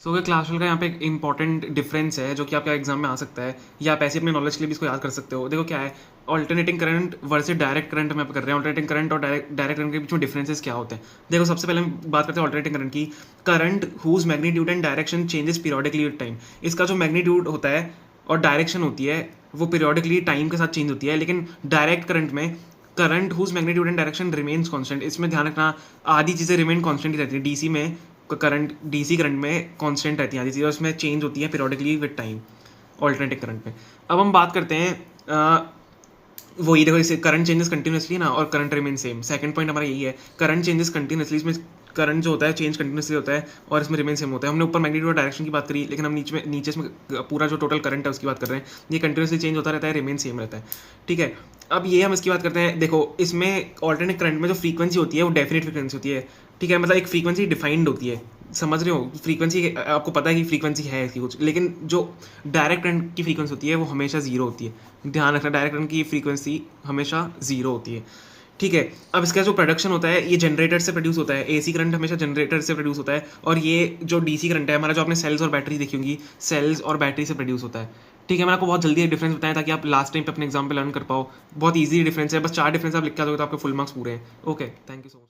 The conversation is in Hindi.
सो अगर क्लासिकल का यहाँ पे एक इंपॉर्टेंट डिफरेंस है जो कि आपका एग्जाम में आ सकता है, या आप ऐसे अपने नॉलेज के लिए भी इसको याद कर सकते हो। देखो क्या है, alternating current versus direct current में कर रहे हैं। ऑल्टरनेटिंग करंट और डायरेक्ट करंट के बीच में डिफरेंसेस क्या होते हैं। देखो सबसे पहले हम बात करते हैं ऑल्टरनेटिंग करंट की। Current whose magnitude and direction changes periodically with time. इसका जो मैग्नीट्यूड होता है और डायरेक्शन होती है वो पीरियोडिकली टाइम के साथ चेंज होती है। लेकिन डायरेक्ट करंट में current whose magnitude and direction remains constant. इसमें ध्यान रखना आधी चीज़ें रिमेन कांस्टेंट ही रहती है। डीसी में करंट, डीसी करंट में कांस्टेंट रहती है आधी चीज़ें, और उसमें चेंज होती है periodically with time alternative current में। अब हम बात करते हैं वही देखो, इसे करंट चेंजेस कंटिन्यूसली ना और current remain same. Second point हमारा यही है, करंट चेंजेस कंटिन्यूसली। इसमें करंट जो होता है चेंज कंटिन्यूसली होता है और इसमें रिमेन सेम होता है। हमने ऊपर मैग्नीट्यूड और डायरेक्शन की बात करी, लेकिन हम नीचे इसमें पूरा जो टोटल करंट है उसकी बात कर रहे हैं। ये कंटिन्यूसली चेंज होता रहता है, रिमेन सेम रहता है। ठीक है, अब ये हम इसकी बात करते हैं। देखो इसमें ऑल्टरनेट करंट में जो फ्रीक्वेंसी होती है वो डेफिनेट फ्रीक्वेंसी होती है। ठीक है, मतलब एक फ्रीक्वेंसी डिफाइंड होती है, समझ रहे हो। फ्रीक्वेंसी आपको पता है कि फ्रीक्वेंसी है इसकी कुछ, लेकिन जो डायरेक्ट करंट की फ्रीक्वेंसी होती है वो हमेशा जीरो होती है। ध्यान रखना, डायरेक्ट करंट की फ्रीक्वेंसी हमेशा जीरो होती है। ठीक है, अब इसका जो प्रोडक्शन होता है ये जनरेटर से प्रोड्यूस होता है। एसी करंट हमेशा जनरेटर से प्रोड्यूस होता है, और ये जो डीसी करंट है हमारा, जो आपने सेल्स और बैटरी देखी होंगी, सेल्स और बैटरी से प्रोड्यूस होता है। ठीक है, मैंने आपको बहुत जल्दी एक डिफरेंस बताया ताकि आप लास्ट टाइम पे अपने एग्जाम पे लर्न कर पाओ। बहुत ईजी डिफरेंस है, बस 4 डिफरेंस आप लिख के आ जाओगे तो आपके फुल मार्क्स पूरे हैं। Okay, thank you so much.